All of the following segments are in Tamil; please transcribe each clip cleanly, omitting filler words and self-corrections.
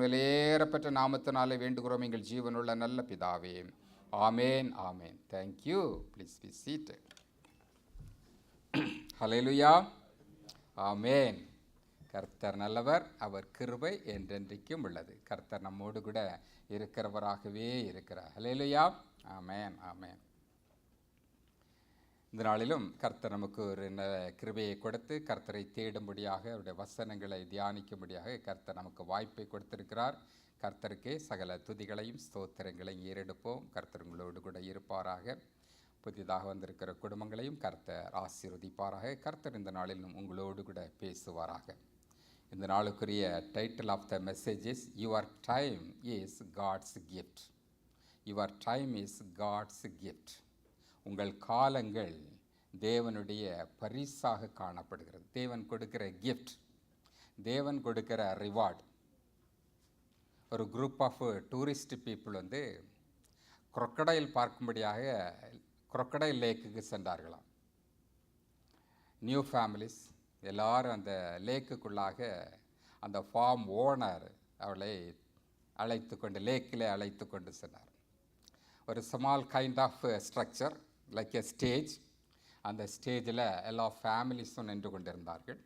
விலையேறப்பட்ட நாமத்தினாலே வேண்டுகிறோம் எங்கள் ஜீவனுள்ள நல்ல பிதாவே. ஆமேன் ஆமேன். Thank you. Please be seated. Hallelujah. ஆமேன். கர்த்தர் நல்லவர், அவர் கிருபை என்றென்றைக்கும் உள்ளது. கர்த்தர் நம்மோடு கூட இருக்கிறவராகவே இருக்கிறார். ஹல்லேலூயா. ஆமேன் ஆமேன். இந்த நாளிலும் கர்த்தர் நமக்கு ஒரு கிருபையை கொடுத்து கர்த்தரை தேடும்படியாக அவருடைய வசனங்களை தியானிக்கும்படியாக கர்த்தர் நமக்கு வாய்ப்பை கொடுத்திருக்கிறார். கர்த்தருக்கே சகல துதிகளையும் ஸ்தோத்திரங்களையும் ஏறெடுப்போம். கர்த்தர் உங்களோடு கூட இருப்பாராக. புதிதாக வந்திருக்கிற குடும்பங்களையும் கர்த்தர் ஆசீர்வதிப்பாராக. கர்த்தர் இந்த நாளிலும் உங்களோடு கூட பேசுவாராக. இந்த நாளுக்குரிய title of the message is your time is God's gift. Your time is God's gift. உங்கள் காலங்கள் தேவனுடைய பரிசாக காணப்படுகிறது. தேவன் கொடுக்கிற கிஃப்ட், தேவன் கொடுக்கிற ரிவார்டு. ஒரு group of tourist people crocodile பார்க்கும்படியாக crocodile லேக்குக்கு சென்றார்களாம். நியூ ஃபேமிலிஸ் எல்லாரும் அந்த லேக்குக்குள்ளாக அந்த ஃபார்ம் ஓனர் அவளை அழைத்து கொண்டு லேக்கிலே அழைத்து கொண்டு சென்றார். ஒரு small kind of structure like a stage. அந்த ஸ்டேஜில் எல்லா ஃபேமிலிஸும் நின்று கொண்டிருந்தார்கள்.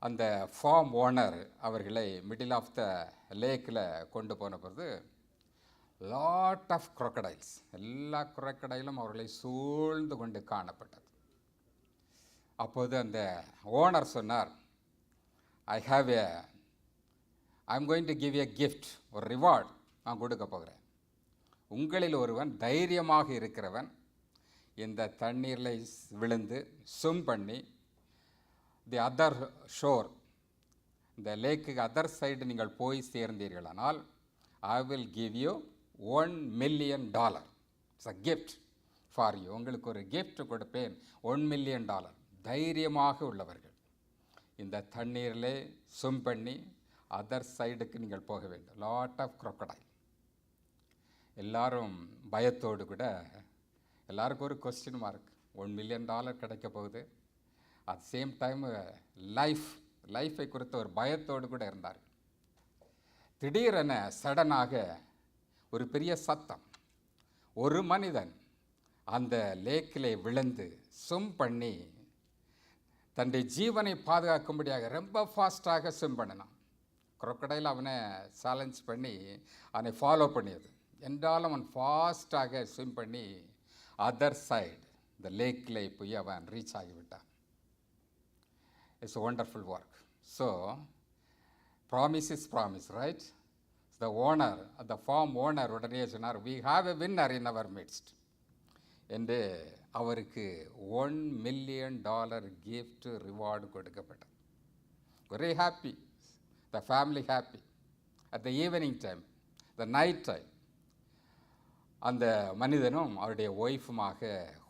அந்த ஃபார்ம் ஓனர் அவர்களை மிடில் ஆஃப் த லேக்கில் கொண்டு போன பொழுது லாட் ஆஃப் crocodiles, எல்லா crocodileம் அவர்களை சூழ்ந்து கொண்டு காணப்பட்டது. அப்போது அந்த ஓனர் சொன்னார், I'm going to give a gift, ஒரு ரிவார்ட் நான் கொடுக்க போகிறேன். உங்களில் ஒருவன் தைரியமாக இருக்கிறவன் இந்த தண்ணீரில் விழுந்து ஸ்விம் பண்ணி தி அதர் ஷோர், இந்த லேக்குக்கு அதர் சைடு நீங்கள் போய் சேர்ந்தீர்களானால் I will give you $1 million. It's a gift for you. உங்களுக்கு ஒரு கிஃப்ட் கொடுப்பேன், $1 million. தைரியமாக உள்ளவர்கள் இந்த தண்ணீரிலே ஸ்விம் பண்ணி அதர் சைடுக்கு நீங்கள் போக வேண்டும். Lot of crocodile. எல்லாரும் பயத்தோடு கூட, எல்லாருக்கும் ஒரு கொஸ்டின் மார்க், $1 million கிடைக்க போகுது. அட் சேம் டைம் லைஃபை குறித்த ஒரு பயத்தோடு கூட இருந்தார். திடீரென சடனாக ஒரு பெரிய சத்தம். ஒரு மனிதன் அந்த லேக்கிலே விழுந்து ஸ்விம் பண்ணி தன்னுடைய ஜீவனை பாதுகாக்கும்படியாக ரொம்ப ஃபாஸ்ட்டாக ஸ்விம் பண்ணினான். crocodile அவனை சேலஞ்ச் பண்ணி அவனை ஃபாலோ பண்ணியது. என்றாலும் அவன் ஃபாஸ்ட்டாக ஸ்விம் பண்ணி அதர் சைடு இந்த லேக்கில் போய் அவன் ரீச் ஆகிவிட்டான். It's a wonderful work. So promise is promise, right? The owner, the farm owner உடனே சொன்னார், we have a winner in our midst என்று அவருக்கு $1 million gift reward கொடுக்கப்பட்டது. Very happy, the family happy. At the evening time, the night time, அந்த மனிதனும் அவருடைய ஒய்ஃபுமாக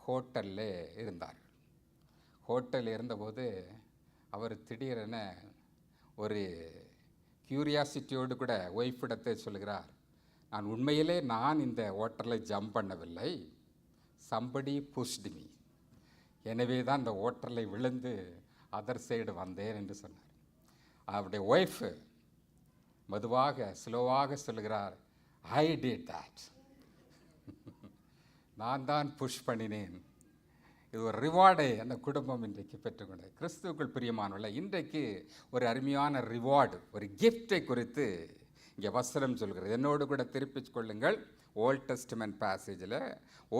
ஹோட்டலில் இருந்தார்கள். ஹோட்டலில் இருந்தபோது அவர் திடீரென ஒரு கியூரியாசிட்டியோடு கூட ஒய்ஃபிடத்தை சொல்கிறார், நான் உண்மையிலே இந்த ஹோட்டலில் ஜம்ப் பண்ணவில்லை, சம்படி புஷ்ட் மீ, எனவே தான் இந்த ஹோட்டலில் விழுந்து அதர் சைடு வந்தேன் என்று சொன்னார். அவருடைய ஒய்ஃபு மெதுவாக ஸ்லோவாக சொல்கிறார், ஐ டிட் தட், நான் தான் புஷ் பண்ணினேன். இது ஒரு ரிவார்டை அந்த குடும்பம் இன்றைக்கு பெற்றுக்கொண்டது. கிறிஸ்துவுக்குள் பிரியமானவர்களே, இன்றைக்கு ஒரு அருமையான ரிவார்டு, ஒரு கிஃப்டை குறித்து இங்கே வசனம் சொல்கிறது. என்னோடு கூட திருப்பிச் கொள்ளுங்கள். ஓல்ட் டெஸ்டமென்ட் பேசேஜில்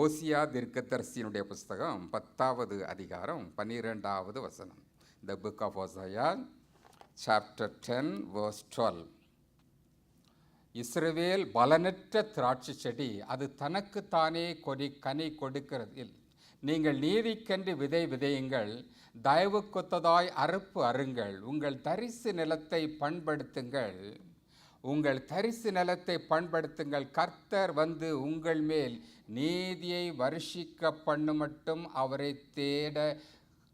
ஓசியா தீர்க்கதரிசியினுடைய புஸ்தகம் 10வது அதிகாரம் 12வது வசனம். The book of Hosea chapter 10 verse 12. இஸ்ரவேல் பலனற்ற திராட்சை செடி, அது தனக்குத்தானே கனி கொடுக்கிறது. நீங்கள் நீதிக்கென்று விதை விதையுங்கள், தயவு கொத்ததாய் அறுப்பு அருங்கள். உங்கள் தரிசு நிலத்தை பண்படுத்துங்கள், உங்கள் தரிசு நிலத்தை பண்படுத்துங்கள். கர்த்தர் வந்து உங்கள் மேல் நீதியை வருஷிக்க பண்ணு மட்டும் அவரை தேட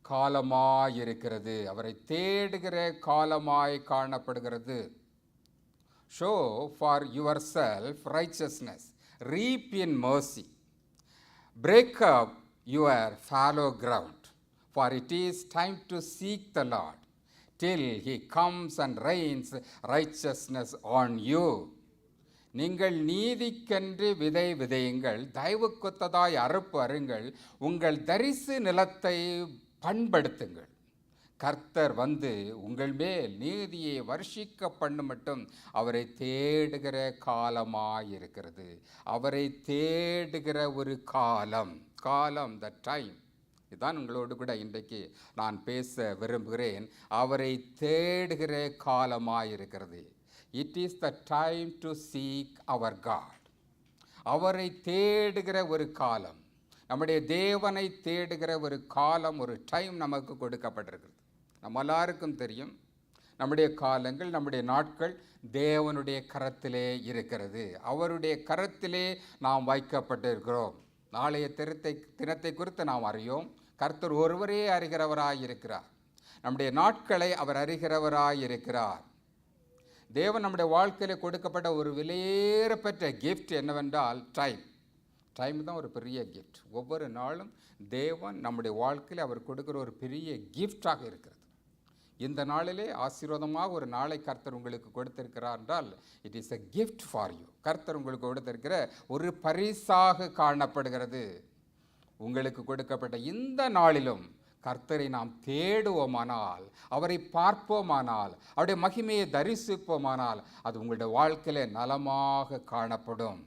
காலமாயிருக்கிறது. அவரை தேடுகிற காலமாய் காணப்படுகிறது. Show for yourself righteousness, reap in mercy, break up your fallow ground, for it is time to seek the Lord, till he comes and rains righteousness on you. நீங்கள் நீதிக்கென்று விதை விதையுங்கள், தயவு கொத்ததாய் அறுப்பு அருங்கள், உங்கள் தரிசு நிலத்தை பண்படுத்துங்கள். கர்த்தர் வந்து உங்கள் மேல் நீதியை வர்ஷிக்க பண்ண மட்டும் அவரை தேடுகிற காலமாயிருக்கிறது. அவரை தேடுகிற ஒரு காலம், த டைம். இதுதான் உங்களோடு கூட இன்றைக்கு நான் பேச விரும்புகிறேன். அவரை தேடுகிற காலமாயிருக்கிறது. It is the time to seek our God. அவரை தேடுகிற ஒரு காலம், நம்முடைய தேவனை தேடுகிற ஒரு காலம், ஒரு டைம் நமக்கு கொடுக்கப்பட்டிருக்கிறது. நம்ம எல்லாருக்கும் தெரியும், நம்முடைய காலங்கள், நம்முடைய நாட்கள் தேவனுடைய கரத்திலே இருக்கிறது. அவருடைய கரத்திலே நாம் வைக்கப்பட்டிருக்கிறோம். நாளைய தினத்தை குறித்து நாம் அறியோம். கர்த்தர் ஒருவரே அறிகிறவராயிருக்கிறார். நம்முடைய நாட்களை அவர் அறிகிறவராயிருக்கிறார். தேவன் நம்முடைய வாழ்க்கையில் கொடுக்கப்பட்ட ஒரு விலையேறப்பெற்ற கிஃப்ட் என்னவென்றால் டைம். டைம் தான் ஒரு பெரிய கிஃப்ட். ஒவ்வொரு நாளும் தேவன் நம்முடைய வாழ்க்கையில் அவர் கொடுக்குற ஒரு பெரிய கிஃப்டாக இருக்கிறது. இந்த நாளிலே ஆசீர்வாதமாக ஒரு நாளை கர்த்தர் உங்களுக்கு கொடுத்திருக்கிறார் என்றால் it is a gift for you. கர்த்தர் உங்களுக்கு கொடுத்திருக்கிற ஒரு பரிசாக காணப்படுகிறது. உங்களுக்கு கொடுக்கப்பட்ட இந்த நாளிலும் கர்த்தரை நாம் தேடுவோமானால், அவரை பார்ப்போமானால், அவருடைய மகிமையை தரிசிப்போமானால் அது உங்களுடைய வாழ்க்கையில் நலமாக காணப்படும்.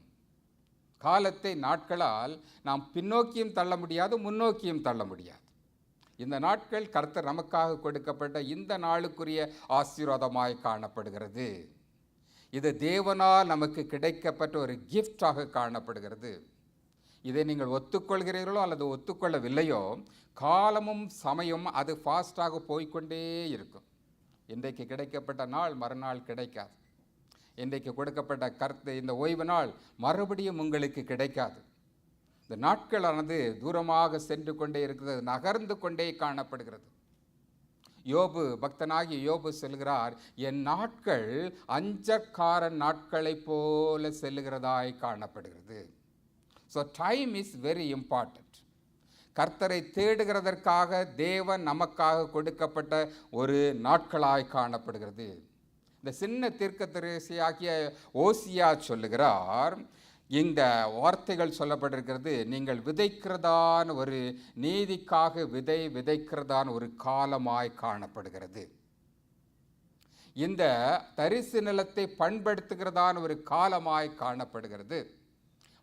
காலத்தை நாட்களால் நாம் பின்னோக்கியும் தள்ள முடியாது, முன்னோக்கியும் தள்ள முடியாது. இந்த நாட்கள் கர்த்தர் நமக்காக கொடுக்கப்பட்ட இந்த நாளுக்குரிய ஆசீர்வாதமாய் காணப்படுகிறது. இது தேவனால் நமக்கு கிடைக்கப்பட்ட ஒரு கிஃப்டாக காணப்படுகிறது. இதை நீங்கள் ஒத்துக்கொள்கிறீர்களோ அல்லது ஒத்துக்கொள்ளவில்லையோ, காலமும் சமயம் அது ஃபாஸ்டாக போய்கொண்டே இருக்கும். இன்றைக்கு கிடைக்கப்பட்ட நாள் மறுநாள் கிடைக்காது. இன்றைக்கு கொடுக்கப்பட்ட இந்த ஓய்வு நாள் மறுபடியும் உங்களுக்கு கிடைக்காது. இந்த நாட்களானது தூரமாக சென்று கொண்டே இருக்கிறது, நகர்ந்து கொண்டே காணப்படுகிறது. யோபு, பக்தனாகிய யோபு சொல்கிறார், என் நாட்கள் அஞ்சற்காரன் நாட்களைப் போல செல்லுகிறதாய் காணப்படுகிறது. So time is very important. கர்த்தரை தேடுகிறதற்காக தேவன் நமக்காக கொடுக்கப்பட்ட ஒரு நாட்களாய் காணப்படுகிறது. இந்த சின்ன தீர்க்கதரிசியாகிய ஓசியா சொல்லுகிறார், இந்த வார்த்தைகள் சொல்லப்பட்டிருக்கிறது, நீங்கள் விதைக்கிறதான ஒரு நீதிக்காக விதைக்கிறதான ஒரு காலமாய் காணப்படுகிறது. இந்த தரிசு நிலத்தை பண்படுத்துகிறதான ஒரு காலமாய் காணப்படுகிறது.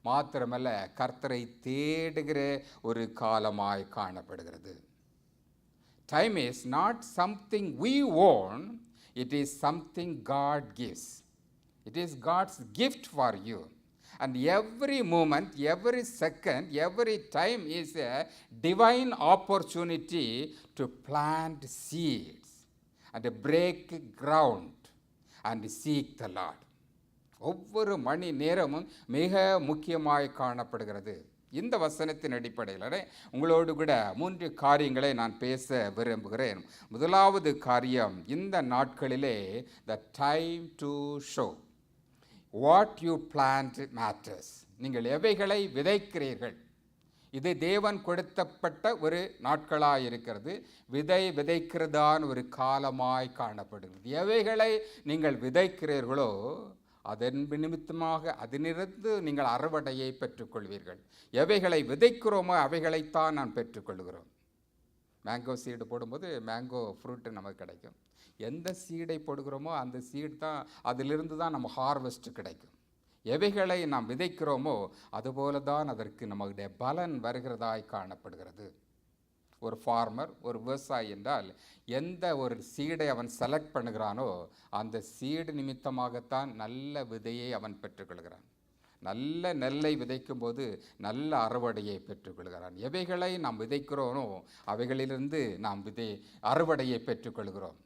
மாத்திரமல்ல, கர்த்தரை தேடுகிற ஒரு காலமாய் காணப்படுகிறது. Time is not something we own, it is something God gives. It is God's gift for you. And every moment, every second, every time is a divine opportunity to plant seeds and break ground and seek the Lord. ஒவ்வொரு மணி நேரமும் மிக முக்கியமாய் காணப்படுகிறது. இந்த வசனத்தின் அடிப்படையில் உங்களோடு கூட 3 காரியங்களை நான் பேச விரும்புகிறேன். முதலாவது காரியம், இந்த நாட்களிலே the time to show what you plant matters. நீங்கள் எவைகளை விதைக்கிறீர்கள், இது தேவன் கொடுத்தப்பட்ட ஒரு நாட்களாய் இருக்கிறது. விதைக்கிறதான ஒரு காலமாய் காணப்படுகிறது. எவைகளை நீங்கள் விதைக்கிறீர்களோ அதன் நிமித்தமாக அதனிருந்து நீங்கள் அறுவடையை பெற்றுக்கொள்வீர்கள். எவைகளை விதைக்கிறோமோ அவைகளைத்தான் நான் பெற்றுக்கொள்கிறோம். மேங்கோ சீடு போடும்போது மேங்கோ ஃப்ரூட்டு நமக்கு கிடைக்கும். எந்த சீடை போடுகிறோமோ அந்த சீடு தான், அதிலிருந்து தான் நம்ம ஹார்வெஸ்ட் கிடைக்கும். எவைகளை நாம் விதைக்கிறோமோ அதுபோல தான் அதற்கு நம்முடைய பலன் வருகிறதாய் காணப்படுகிறது. ஒரு ஃபார்மர், ஒரு விவசாயி என்றால் எந்த ஒரு சீடை அவன் செலக்ட் பண்ணுகிறானோ அந்த சீடு நிமித்தமாகத்தான் நல்ல விதையை அவன் பெற்றுக்கொள்கிறான். நல்ல நெல்லை விதைக்கும் போது நல்ல அறுவடையை பெற்றுக்கொள்கிறான். எவைகளை நாம் விதைக்கிறோனோ அவைகளிலிருந்து நாம் அறுவடையை பெற்றுக்கொள்கிறோம்.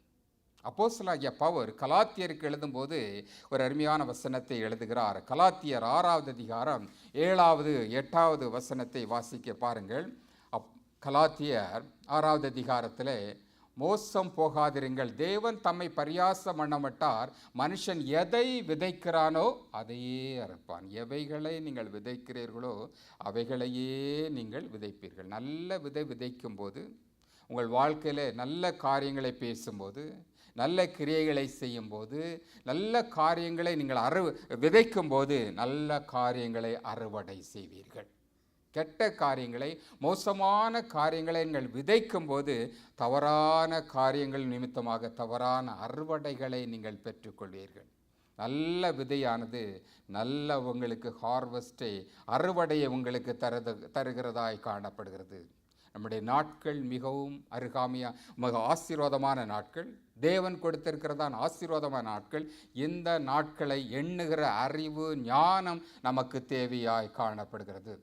அப்போஸ்தலனாகிய பவுல் கலாத்தியருக்கு எழுதும்போது ஒரு அருமையான வசனத்தை எழுதுகிறார். கலாத்தியர் 6வது அதிகாரம் 7வது 8வது வசனத்தை வாசிக்க பாருங்கள். கலாத்தியர் 6வது அதிகாரத்தில், மோசம் போகாதிருங்கள், தேவன் தம்மை பரியாசம் பண்ணமாட்டார், மனுஷன் எதை விதைக்கிறானோ அதையே அறுப்பான். எவைகளை நீங்கள் விதைக்கிறீர்களோ அவைகளையே நீங்கள் விதைப்பீர்கள். நல்ல விதைக்கும் போது, உங்கள் வாழ்க்கையில் நல்ல காரியங்களை பேசும்போது, நல்ல கிரியைகளை செய்யும்போது, நல்ல காரியங்களை நீங்கள் விதைக்கும்போது நல்ல காரியங்களை அறுவடை செய்வீர்கள். கெட்ட காரியங்களை, மோசமான காரியங்களை நீங்கள் விதைக்கும் போது தவறான காரியங்கள் நிமித்தமாக தவறான அறுவடைகளை நீங்கள் பெற்றுக்கொள்வீர்கள். நல்ல விதையானது நல்ல உங்களுக்கு ஹார்வெஸ்டை, அறுவடையை உங்களுக்கு தருகிறதாய் காணப்படுகிறது. நம்முடைய நாட்கள் மிகவும் மிக ஆசீர்வாதமான நாட்கள், தேவன் கொடுத்திருக்கிறதான ஆசீர்வாதமான நாட்கள். இந்த நாட்களை எண்ணுகிற அறிவு, ஞானம் நமக்கு தேவையாய் காணப்படுகிறது.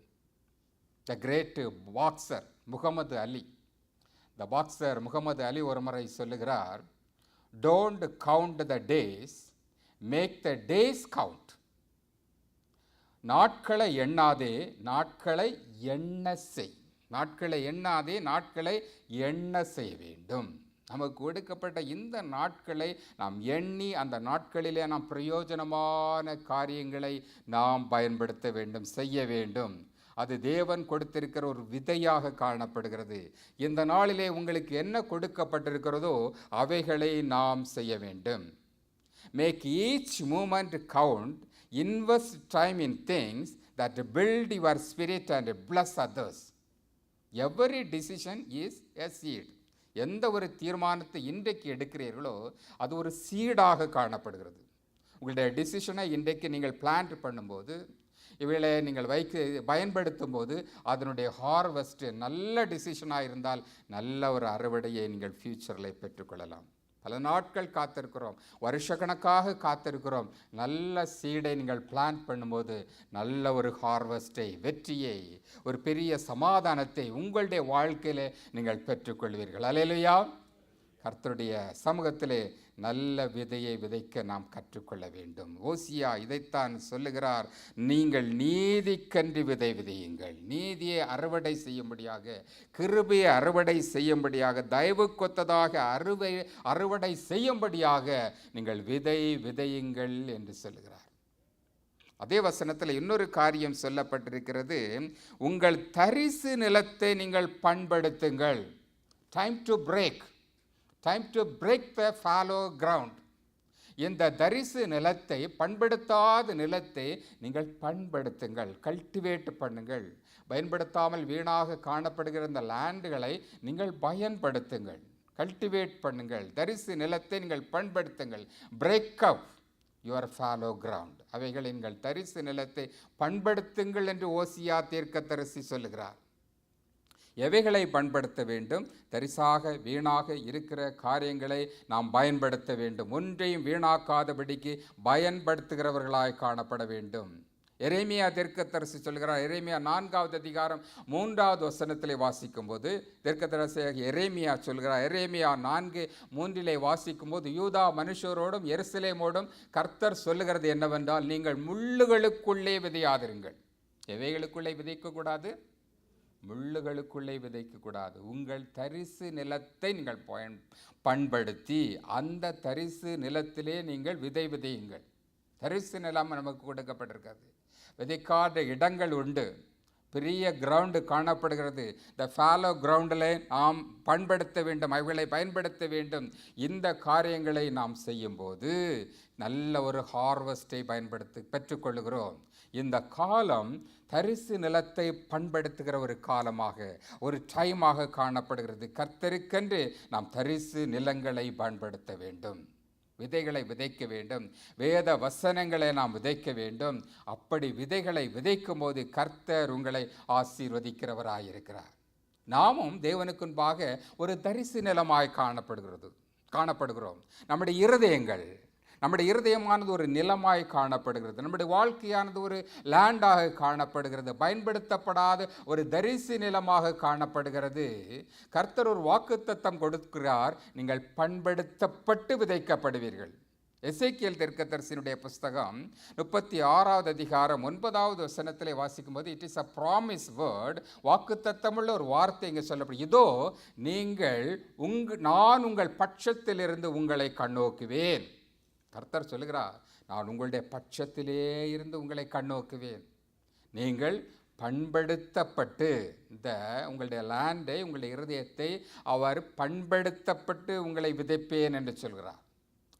The great boxer Muhammad Ali, the boxer Muhammad Ali ஒரு முறை சொல்லுகிறார், don't count the days, make the days count. நாட்களை எண்ணாதே, நாட்களை எண்ண செய். நாட்களை எண்ணாதே, நாட்களை எண்ண செய்ய வேண்டும். நமக்கு கொடுக்கப்பட்ட இந்த நாட்களை நாம் எண்ணி அந்த நாட்களிலே நாம் பிரயோஜனமான காரியங்களை நாம் பயன்படுத்த வேண்டும், செய்ய வேண்டும். அது தேவன் கொடுத்திருக்கிற ஒரு விதையாக காணப்படுகிறது. இந்த நாளிலே உங்களுக்கு என்ன கொடுக்கப்பட்டிருக்கிறதோ அவைகளை நாம் செய்ய வேண்டும். Make each moment count, invest time in things that build your spirit and bless others. Every decision is a seed. எந்த ஒரு தீர்மானத்தை இன்றைக்கு எடுக்கிறீர்களோ அது ஒரு சீடாக காணப்படுகிறது. உங்களுடைய டிசிஷனை இன்றைக்கு நீங்கள் பிளான் பண்ணும்போது, இவைகளை நீங்கள் பயன்படுத்தும் போது அதனுடைய ஹார்வெஸ்ட் நல்ல டிசிஷனாக இருந்தால் நல்ல ஒரு அறுவடையை நீங்கள் ஃப்யூச்சரில் பெற்றுக்கொள்ளலாம். பல நாட்கள் காத்திருக்கிறோம், வருஷக்கணக்காக காத்திருக்கிறோம். நல்ல சீடை நீங்கள் பிளான் பண்ணும்போது நல்ல ஒரு ஹார்வெஸ்டை, வெற்றியை, ஒரு பெரிய சமாதானத்தை உங்களுடைய வாழ்க்கையில் நீங்கள் பெற்றுக்கொள்வீர்கள். அல்லேலூயா. கர்த்தருடைய சமூகத்திலே நல்ல விதையை விதைக்க நாம் கற்றுக்கொள்ள வேண்டும். ஓசியா இதைத்தான் சொல்லுகிறார், நீங்கள் நீதிக்கன்று விதை விதையுங்கள். நீதியை அறுவடை செய்யும்படியாக, கிருபையை அறுவடை செய்யும்படியாக, தயவு கொத்ததாக அறுவடை செய்யும்படியாக நீங்கள் விதையுங்கள் என்று சொல்லுகிறார். அதே வசனத்தில் இன்னொரு காரியம் சொல்லப்பட்டிருக்கிறது, உங்கள் தரிசு நிலத்தை நீங்கள் பண்படுத்துங்கள். Time to break, time to break the fallow ground. இந்த தரிசு நிலத்தை, பண்படுத்தாத நிலத்தை நீங்கள் பண்படுத்துங்கள், கல்டிவேட் பண்ணுங்கள். பயன்படுத்தாமல் வீணாக காணப்படுகிற இந்த லேண்டுகளை நீங்கள் பயன்படுத்துங்கள், கல்டிவேட் பண்ணுங்கள். தரிசு நிலத்தை நீங்கள் பண்படுத்துங்கள். Break up your fallow ground. அவைகளை நீங்கள் தரிசு நிலத்தை பண்படுத்துங்கள் என்று ஓசியா தீர்க்கதரிசி சொல்லுகிறார். எவைகளை பயன்படுத்த வேண்டும்? தரிசாக வீணாக இருக்கிற காரியங்களை நாம் பயன்படுத்த வேண்டும். ஒன்றையும் வீணாக்காதபடிக்கு பயன்படுத்துகிறவர்களாய் காணப்பட வேண்டும். எரேமியா தீர்க்கதரிசி சொல்கிறார். எரேமியா 4வது அதிகாரம் 3வது வசனத்திலே வாசிக்கும் போது தீர்க்கதரிசியாக எரேமியா சொல்கிறார். எரேமியா 4:3 வாசிக்கும் போது, யூதா மனுஷரோடும் எருசலேமோடும் கர்த்தர் சொல்லுகிறது என்னவென்றால், நீங்கள் முள்ளுகளுக்குள்ளே விதையாதிருங்கள். எவைகளுக்குள்ளே விதைக்கக்கூடாது? முள்ளுகளுக்குள்ளே விதைக்கக்கூடாது. உங்கள் தரிசு நிலத்தை நீங்கள் பண்படுத்தி அந்த தரிசு நிலத்திலே நீங்கள் விதையுங்கள். தரிசு நிலம் நமக்கு கொடுக்கப்பட்டிருக்காது, விதைக்காத இடங்கள் உண்டு, பெரிய கிரவுண்டு காணப்படுகிறது. இந்த fallow கிரவுண்டில் நாம் பண்படுத்த வேண்டும், அவைகளை பயன்படுத்த வேண்டும். இந்த காரியங்களை நாம் செய்யும்போது நல்ல ஒரு ஹார்வெஸ்டை பெற்றுக்கொள்கிறோம். இந்த காலம் தரிசு நிலத்தை பண்படுத்துகிற ஒரு காலமாக, ஒரு டைமாக காணப்படுகிறது. கர்த்தருக்கென்று நாம் தரிசு நிலங்களை பயன்படுத்த வேண்டும், விதைகளை விதைக்க வேண்டும், வேத வசனங்களை நாம் விதைக்க வேண்டும். அப்படி விதைகளை விதைக்கும் போது கர்த்தர் உங்களை ஆசீர்வதிக்கிறவராயிருக்கிறார். நாமும் தேவனுக்கு முன்பாக ஒரு தரிசு நிலமாய் காணப்படுகிறோம். நம்முடைய இருதயமானது ஒரு நிலமாய் காணப்படுகிறது. நம்முடைய வாழ்க்கையானது ஒரு லேண்டாக காணப்படுகிறது, பயன்படுத்தப்படாத ஒரு தரிசு நிலமாக காணப்படுகிறது. கர்த்தர் ஒரு வாக்குத்தத்தம் கொடுக்கிறார், நீங்கள் பண்படுத்தப்பட்டு விதைக்கப்படுவீர்கள். எசேக்கியேல் தீர்க்கதரிசியினுடைய புஸ்தகம் 36வது அதிகாரம் 9வது வசனத்திலே வாசிக்கும் போது, it is a promise word, வாக்குத்தத்தமுள்ள ஒரு வார்த்தை இங்கே சொல்லப்படும். இதோ நான் உங்கள் பட்சத்திலிருந்து உங்களை கண்ணோக்குவேன். கர்த்தர் சொல்லுகிறார், நான் உங்களுடைய பட்சத்திலே இருந்து உங்களை கண்ணோக்குவேன். நீங்கள் பண்படுத்தப்பட்டு, இந்த உங்களுடைய லேண்டை, உங்களுடைய இருதயத்தை அவர் பண்படுத்தப்பட்டு உங்களை விதைப்பேன் என்று சொல்கிறார்.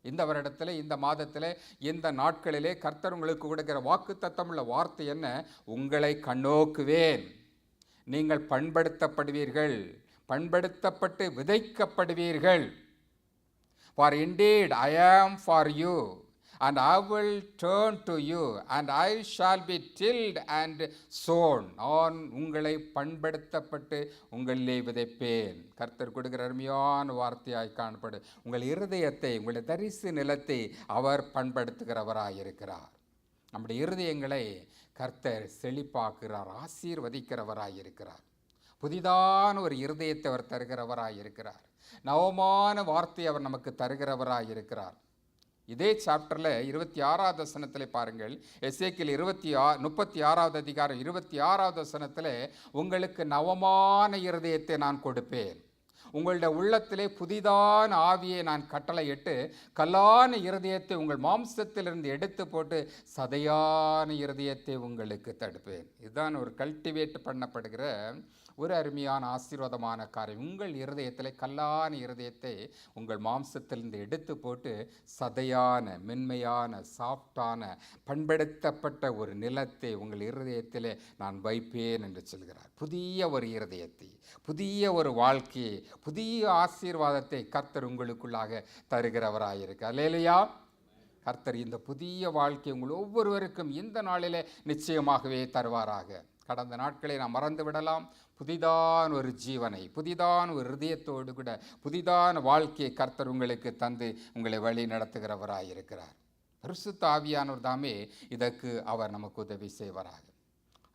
இந்த வருடத்தில், இந்த மாதத்தில், இந்த நாட்களிலே கர்த்தர் உங்களுக்கு கொடுக்கிற வாக்குத்தத்தமுள்ள வார்த்தை என்ன? உங்களை கண்ணோக்குவேன், நீங்கள் பண்படுத்தப்படுவீர்கள், பண்படுத்தப்பட்டு விதைக்கப்படுவீர்கள். For indeed I am for you, and I will turn to you, and I shall be tilled and sown. நான் உங்களை பண்படுத்தப்பட்டு உங்களிலே விதைப்பேன். கர்த்தர் கொடுக்கிற அருமையான வார்த்தையாய் காணப்படும். உங்கள் இருதயத்தை, உங்களுடைய தரிசு நிலத்தை அவர் பண்படுத்துகிறவராயிருக்கிறார். நம்முடைய இருதயங்களை கர்த்தர் செழிப்பாக்குகிறார், ஆசீர்வதிக்கிறவராயிருக்கிறார். புதிதான ஒரு இருதயத்தை அவர் தருகிறவராயிருக்கிறார். நவமான வார்த்தை அவர் நமக்கு தருகிறவராயிருக்கிறார். இதே சாப்டரில் 26வது வசனத்தில் பாருங்கள். எசேக்கியேல் 36வது அதிகாரம் 26வது வசனத்தில், உங்களுக்கு நவமான இருதயத்தை நான் கொடுப்பேன், உங்களுடைய உள்ளத்திலே புதிதான ஆவியை நான் கட்டளையிட்டு கல்லான இருதயத்தை உங்கள் மாம்சத்திலிருந்து எடுத்து போட்டு சதையான இருதயத்தை உங்களுக்கு தடுப்பேன். இதுதான் ஒரு கல்டிவேட் பண்ணப்படுகிற ஒரு அருமையான ஆசீர்வாதமான காரியம். உங்கள் இருதயத்தில் கல்லான இருதயத்தை உங்கள் மாம்சத்திலிருந்து எடுத்து போட்டு சதையான, மென்மையான, சாஃப்டான, பண்படுத்தப்பட்ட ஒரு நிலத்தை உங்கள் இருதயத்தில் நான் வைப்பேன் என்று சொல்கிறார். புதிய ஒரு இருதயத்தை, புதிய ஒரு வாழ்க்கையை, புதிய ஆசீர்வாதத்தை கர்த்தர் உங்களுக்குள்ளாக தருகிறவராயிருக்கிறார். அல்லேலூயா. கர்த்தர் இந்த புதிய வாழ்க்கை உங்கள் ஒவ்வொருவருக்கும் இந்த நாளிலே நிச்சயமாகவே தருவாராக. கடந்த நாட்களை நாம் மறந்து விடலாம். புதிதான ஒரு ஜீவனை, புதிதான ஒரு இருதயத்தோடு கூட புதிதான வாழ்க்கையை கர்த்தர் உங்களுக்கு தந்து உங்களை வழி நடத்துகிறவராயிருக்கிறார். பரிசுத்த ஆவியானவர் தாமே இதற்கு அவர் நமக்கு உதவி செய்வாராக.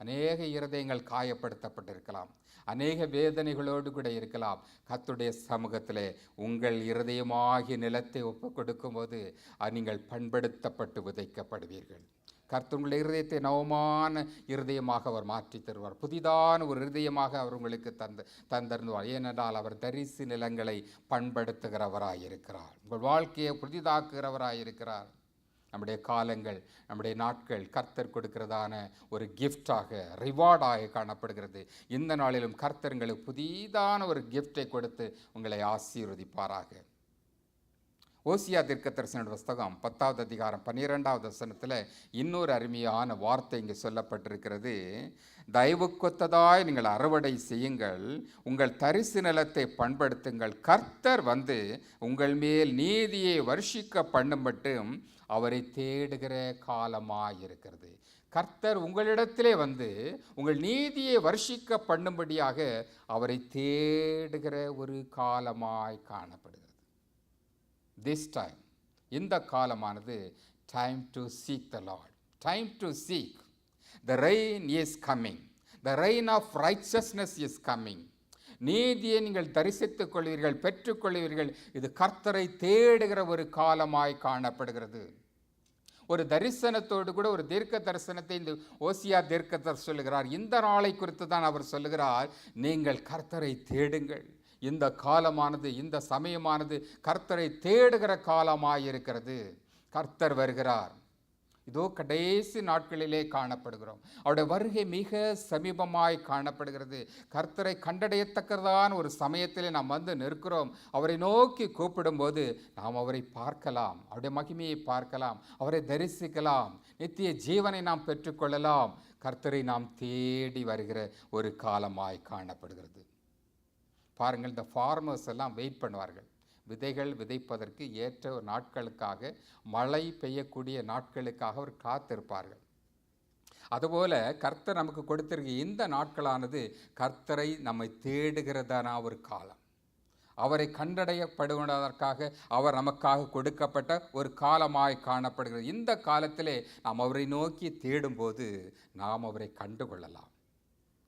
அநேக இருதயங்கள் காயப்படுத்தப்பட்டிருக்கலாம், அநேக வேதனைகளோடு கூட இருக்கலாம். கர்த்தருடைய சமூகத்திலே உங்கள் இருதயமாகிய நிலத்தை ஒப்பு கொடுக்கும்போது நீங்கள் பண்படுத்தப்பட்டு விதைக்கப்படுவீர்கள். கர்த்தர் உங்களுடைய இருதயத்தை நவமான இருதயமாக அவர் மாற்றி தருவார். புதிதான ஒரு இருதயமாக அவர் உங்களுக்கு தந்தருவார். ஏனென்றால் அவர் தரிசு நிலங்களை பண்படுத்துகிறவராயிருக்கிறார், உங்கள் வாழ்க்கையை புதிதாக்குகிறவராயிருக்கிறார். நம்முடைய காலங்கள், நம்முடைய நாட்கள் கர்த்தர் கொடுக்கிறதான ஒரு கிஃப்டாக, ரிவார்டாக காணப்படுகிறது. இந்த நாளிலும் கர்த்தர்களுக்கு புதிதான ஒரு கிஃப்டை கொடுத்து உங்களை ஆசீர்வதிப்பாராக. ஓசியா தீர்க்கதரிசன புஸ்தகம் 10வது அதிகாரம் 12வது வசனத்தில் இன்னொரு அருமையான வார்த்தை இங்கே சொல்லப்பட்டிருக்கிறது. தயவுக்கொத்ததாய் நீங்கள் அறுவடை செய்யுங்கள், உங்கள் தரிசு நிலத்தை பண்படுத்துங்கள், கர்த்தர் வந்து உங்கள் மேல் நீதியை வருஷிக்க பண்ணும்பட்டும் அவரை தேடுகிற காலமாயிருக்கிறது. கர்த்தர் உங்களிடத்திலே வந்து உங்கள் நீதியை வருஷிக்க பண்ணும்படியாக அவரை தேடுகிற ஒரு காலமாய் காணப்படுகிறது. This time, இந்த காலமானது time to seek the Lord, time to seek. The rain is coming, the rain of righteousness is coming. நீதியை நீங்கள் தரிசித்துக் கொள்வீர்கள், பெற்றுக்கொள்வீர்கள். இது கர்த்தரை தேடுகிற ஒரு காலமாய் காணப்படுகிறது. ஒரு தரிசனத்தோடு கூட ஒரு தீர்க்க தரிசனத்தை இந்த ஓசியா தீர்க்கதரிசி சொல்லுகிறார். இந்த நாளை குறித்து தான் அவர் சொல்லுகிறார், நீங்கள் கர்த்தரை தேடுங்கள். இந்த காலமானது, இந்த சமயமானது கர்த்தரை தேடுகிற காலமாயிருக்கிறது. கர்த்தர் வருகிறார். இதோ கடைசி நாட்களிலே காணப்படுகிறோம். அவருடைய வருகை மிக சமீபமாய் காணப்படுகிறது. கர்த்தரை கண்டடையத்தக்கதான ஒரு சமயத்திலே நாம் வந்து நிற்கிறோம். அவரை நோக்கி கூப்பிடும்போது நாம் அவரை பார்க்கலாம், அவருடைய மகிமையை பார்க்கலாம், அவரை தரிசிக்கலாம், நித்திய ஜீவனை நாம் பெற்றுக்கொள்ளலாம். கர்த்தரை நாம் தேடி வருகிற ஒரு காலமாய் காணப்படுகிறது. பாருங்கள், இந்த ஃபார்மர்ஸ் எல்லாம் வெயிட் பண்ணுவார்கள். விதைகள் விதைப்பதற்கு ஏற்ற ஒரு நாட்களுக்காக, மழை பெய்யக்கூடிய நாட்களுக்காக அவர் காத்திருப்பார்கள். அதுபோல் கர்த்தர் நமக்கு கொடுத்திருக்க இந்த நாட்களானது கர்த்தரை நம்மை தேடுகிறதான ஒரு காலம். அவரை கண்டடையப்படுவதற்காக அவர் நமக்காக கொடுக்கப்பட்ட ஒரு காலமாய் காணப்படுகிறது. இந்த காலத்திலே நாம் அவரை நோக்கி தேடும்போது நாம் அவரை கண்டுகொள்ளலாம்.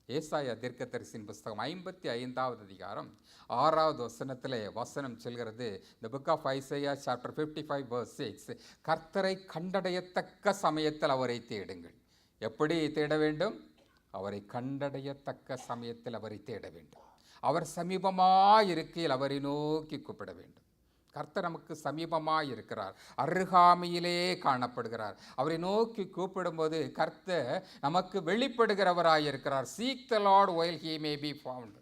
ஏசாயா தீர்க்கதரிசியின் புஸ்தகம் 55வது அதிகாரம் 6வது வசனத்திலே வசனம் சொல்கிறது. The book of Isaiah chapter 55 verse 6, கர்த்தரை கண்டடையத்தக்க சமயத்தில் அவரை தேடுங்கள். எப்படி தேட வேண்டும்? அவரை கண்டடையத்தக்க சமயத்தில் அவரை தேட வேண்டும். அவர் சமீபமாய் இருக்கையில் அவரை நோக்கி கூப்பிட வேண்டும். கர்த்தர் நமக்கு சமீபமாக இருக்கிறார், அருகாமையிலே காணப்படுகிறார். அவரை நோக்கி கூப்பிடும்போது கர்த்தர் நமக்கு வெளிப்படுகிறவராய் இருக்கிறார். Seek the Lord while he may be found.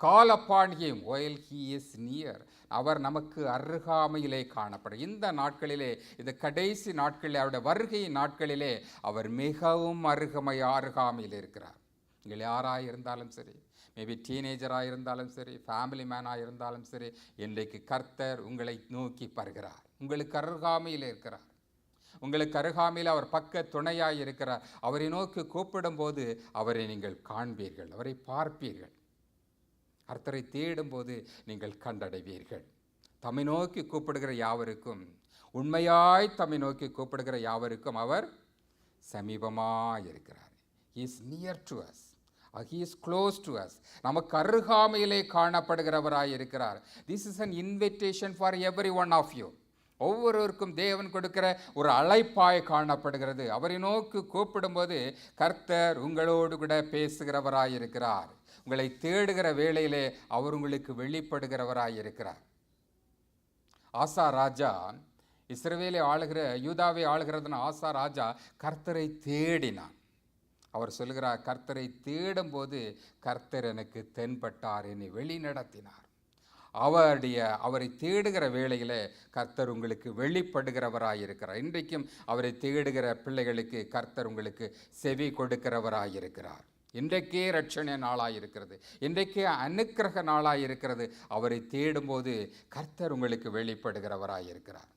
Call upon him while he is near. அவர் நமக்கு அருகாமையிலே காணப்படும். இந்த நாட்களிலே, இந்த கடைசி நாட்களிலே, அவருடைய வருகையின் நாட்களிலே அவர் மிகவும் அருகாமையில் இருக்கிறார். நீங்கள் யாராக இருந்தாலும் சரி, மேபி டீனேஜராக இருந்தாலும் சரி, ஃபேமிலி மேனாக இருந்தாலும் சரி, இன்றைக்கு கர்த்தர் உங்களை நோக்கி வருகிறார். உங்களுக்கு அருகாமையில் இருக்கிறார். உங்களுக்கு அருகாமையில் அவர் பக்க துணையாய் இருக்கிறார். அவரை நோக்கி கூப்பிடும்போது அவரை நீங்கள் காண்பீர்கள், அவரை பார்ப்பீர்கள். கர்த்தரை தேடும்போது நீங்கள் கண்டடைவீர்கள். தம்மை நோக்கி கூப்பிடுகிற யாவருக்கும், உண்மையாய் தம்மை நோக்கி கூப்பிடுகிற யாவருக்கும் அவர் சமீபமாய் இருக்கிறார். He is near to us. He is close to us. நமக்கு அருகாமையிலே காணப்படுகிறவராய் இருக்கிறார். This is an invitation for every one of you. ஒவ்வொருவருக்கும் தேவன் கொடுக்கிற ஒரு அழைப்பாய் காணப்படுகிறது. அவரை நோக்கி கூப்பிடும்போது கர்த்தர் உங்களோடு கூட பேசுகிறவராய் இருக்கிறார். உங்களை தேடுகிற வேளையிலே அவர் உங்களுக்கு வெளிப்படுகிறவராய் இருக்கிறார். ஆசா ராஜா இஸ்ரவேலை ஆளுகிற, யூதாவை ஆளுகிறதுன ஆசா ராஜா கர்த்தரை தேடினான். அவர் சொல்கிறார், கர்த்தரை தேடும்போது கர்த்தர் எனக்கு தென்பட்டார், என்னை வழி நடத்தினார். அவரை தேடுகிற வேளையில் கர்த்தர் உங்களுக்கு வெளிப்படுகிறவராய் இருக்கிறார். இன்றைக்கும் அவரை தேடுகிற பிள்ளைகளுக்கு கர்த்தர் உங்களுக்கு செவி கொடுக்கிறவராய் இருக்கிறார். இன்றைக்கே ரட்சணை நாளாக இருக்கிறது, இன்றைக்கே அனுக்கிரக நாளாக இருக்கிறது. அவரை தேடும்போது கர்த்தர் உங்களுக்கு வெளிப்படுகிறவராய் இருக்கிறார்.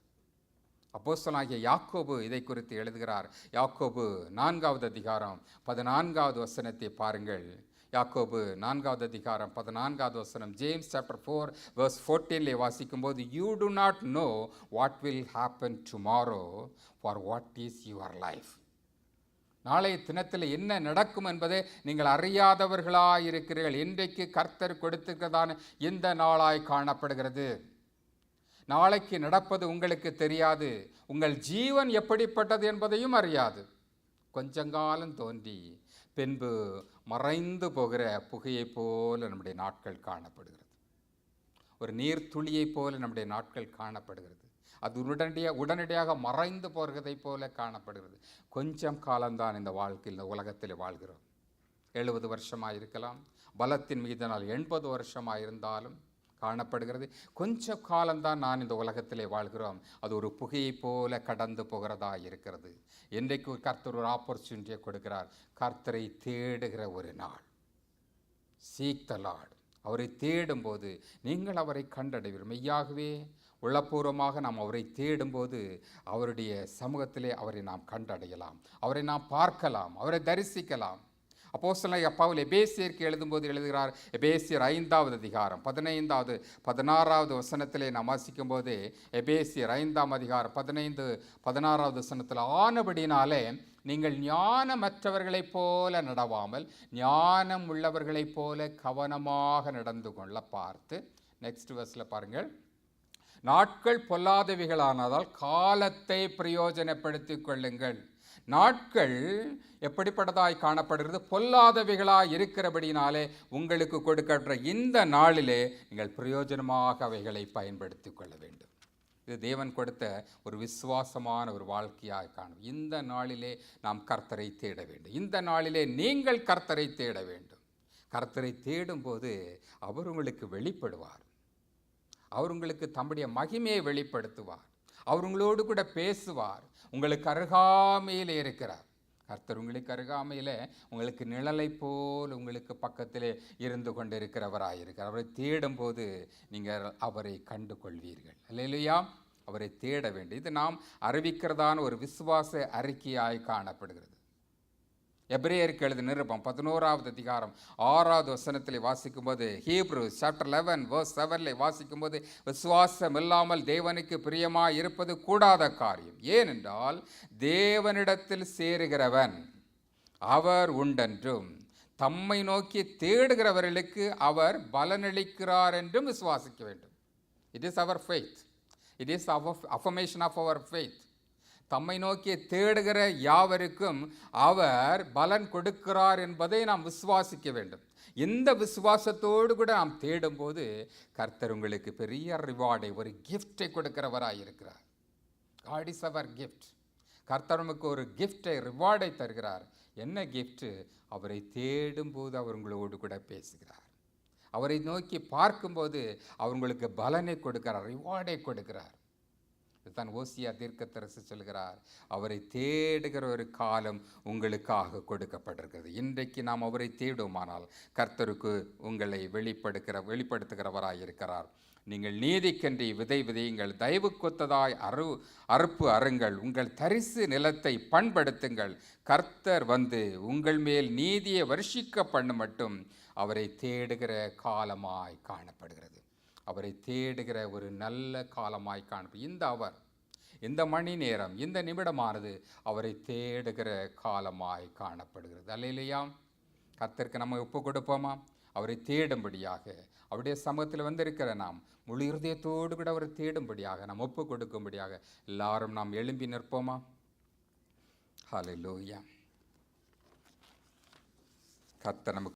அப்போஸ்தலனாகிய யாக்கோபு இதை குறித்து எழுதுகிறார். யாக்கோபு 4வது அதிகாரம் 14வது வசனத்தை பாருங்கள். யாக்கோபு 4வது அதிகாரம் 14வது வசனம், ஜேம்ஸ் சாப்டர் 4 verse 14 வாசிக்கும்போது, you to not know what will happen tomorrow for what is your life. நாளைய தினத்தில் என்ன நடக்கும் என்பதை நீங்கள் அறியாதவர்களாய் இருக்கிறீர்கள். இன்றைக்கு கர்த்தர் கொடுத்திருக்கிறதான இந்த நாளாய் காணப்படுகிறது. நாளைக்கு நடப்பது உங்களுக்கு தெரியாது. உங்கள் ஜீவன் எப்படிப்பட்டது என்பதையும் அறியாது. கொஞ்சங்காலம் தோன்றி பின்பு மறைந்து போகிற புகையை போல நம்முடைய நாட்கள் காணப்படுகிறது. ஒரு நீர்த்துளியை போல நம்முடைய நாட்கள் காணப்படுகிறது. அது உடனடியாக மறைந்து போகிறதை போல காணப்படுகிறது. கொஞ்சம் காலம்தான் இந்த வாழ்க்கையில், இந்த உலகத்தில் வாழ்கிறோம். 70 வருஷமாக இருக்கலாம், பலத்தின் மீதனால் 80 வருஷமாக இருந்தாலும் காணப்படுகிறது. கொஞ்சம் காலம்தான் நான் இந்த உலகத்திலே வாழ்கிறோம். அது ஒரு புகையை போல கடந்து போகிறதா இருக்கிறது. இன்றைக்கு கர்த்தர் ஒரு ஆப்பர்ச்சுனிட்டியை கொடுக்கிறார். கர்த்தரை தேடுகிற ஒரு நாள். Seek the Lord. அவரை தேடும்போது நீங்கள் அவரை கண்டடைவீர்கள். மெய்யாகவே உள்ளபூர்வமாக நாம் அவரை தேடும்போது அவருடைய சமூகத்திலே அவரை நாம் கண்டடையலாம், அவரை நாம் பார்க்கலாம், அவரை தரிசிக்கலாம். அப்போஸ்தலனாகிய பவுல் எபேசியருக்கு எழுதும்போது எழுதுகிறார். எபேசியர் 5வது அதிகாரம் 15வது 16வது வசனத்திலே நாம் வாசிக்கும்போது, எபேசியர் 5ஆம் அதிகாரம் 15 16வது வசனத்தில், ஆனபடினாலே நீங்கள் ஞானமற்றவர்களைப் போல நடவாமல் ஞானம் உள்ளவர்களைப் போல கவனமாக நடந்து கொள்ள பார்த்து. நெக்ஸ்ட் வெர்ஸில் பாருங்கள், நாட்கள் பொல்லாதவைகளானதால் காலத்தை பிரயோஜனப்படுத்திக் கொள்ளுங்கள். நாட்கள் எப்படிப்பட்டதாய் காணப்படுகிறது? பொல்லாதவைகளாய் இருக்கிறபடினாலே உங்களுக்கு கொடுக்கின்ற இந்த நாளிலே நீங்கள் பிரயோஜனமாக அவைகளை பயன்படுத்தி கொள்ள வேண்டும். இது தேவன் கொடுத்த ஒரு விசுவாசமான ஒரு வாழ்க்கையாக காணும். இந்த நாளிலே நாம் கர்த்தரை தேட வேண்டும். இந்த நாளிலே நீங்கள் கர்த்தரை தேட வேண்டும். கர்த்தரை தேடும்போது அவர் உங்களுக்கு வெளிப்படுவார். அவர் உங்களுக்கு தம்முடைய மகிமையை வெளிப்படுத்துவார். அவர் உங்களோடு கூட பேசுவார். உங்களுக்கு அருகாமையில் இருக்கிறார். கர்த்தர் உங்களுக்கு அருகாமையில், உங்களுக்கு நிழலை போல் உங்களுக்கு பக்கத்திலே இருந்து கொண்டிருக்கிறவராயிருக்கிறார். அவரை தேடும்போது நீங்கள் அவரை கண்டு கொள்வீர்கள். அல்லேலூயா. அவரை தேட வேண்டும். இது நாம் அறிவிக்கிறதான ஒரு விசுவாச அறிக்கையாய் காணப்படுகிறது. எபிரேயருக்கு எழுதின நிருபம் 11வது அதிகாரம் 6வது வசனத்தில் வாசிக்கும்போது, ஹீப்ரூஸ் சாப்டர் 11 verse 7 வாசிக்கும்போது, விசுவாசம் இல்லாமல் தேவனுக்கு பிரியமாய் இருப்பது கூடாத காரியம். ஏனென்றால் தேவனிடத்தில் சேருகிறவன் அவர் உண்டென்றும் தம்மை நோக்கி தேடுகிறவர்களுக்கு அவர் பலனளிக்கிறார் என்றும் விசுவாசிக்க வேண்டும். It is our faith. It is affirmation of our faith. தம்மை நோக்கி தேடுகிற யாவருக்கும் அவர் பலன் கொடுக்கிறார் என்பதை நாம் விசுவாசிக்க வேண்டும். இந்த விசுவாசத்தோடு கூட நாம் தேடும்போது கர்த்தர் உங்களுக்கு பெரிய ரிவார்டை, ஒரு கிஃப்டை கொடுக்கிறவராக இருக்கிறார். God is our gift. கர்த்தர் நமக்கு ஒரு கிஃப்டை, ரிவார்டை தருகிறார். என்ன கிஃப்ட்? அவரை தேடும்போது அவர் உங்களோடு கூட பேசுகிறார். அவரை நோக்கி பார்க்கும்போது அவங்களுக்கு பலனை கொடுக்கிறார், ரிவார்டை கொடுக்கிறார். இதுதான் ஓசியா தீர்க்கதரிசி சொல்கிறார், அவரை தேடுகிற ஒரு காலம் உங்களுக்காக கொடுக்கப்பட்டிருக்கிறது. இன்றைக்கு நாம் அவரை தேடுவோமானால் கர்த்தருக்கு உங்களை வெளிப்படுத்துகிறவராய் இருக்கிறார். நீங்கள் நீதிக்கன்றி விதை விதையுங்கள், தயவு கொத்ததாய் அறுப்பு அருங்கள், உங்கள் தரிசு நிலத்தை பண்படுத்துங்கள். கர்த்தர் வந்து உங்கள் மேல் நீதியை வருஷிக்க பண்ண மட்டும் அவரை தேடுகிற காலமாய் காணப்படுகிறது. அவரை தேடுகிற ஒரு நல்ல காலமாய் காணப்படுகிறது. இந்த மணி நேரம், இந்த நிமிடமானது அவரை தேடுகிற காலமாய் காணப்படுகிறது. அல்லேலூயா. கர்த்தருக்கு நம்ம ஒப்பு கொடுப்போமா? அவரை தேடும்படியாக, அவருடைய சமூகத்தில் வந்திருக்கிற நாம் முழு இருதயத்தோடு கூட அவரை தேடும்படியாக, நாம் ஒப்பு கொடுக்கும்படியாக எல்லாரும் நாம் எழும்பி நிற்போமா? ஹல்லேலூயா. கர்த்தர் நமக்கு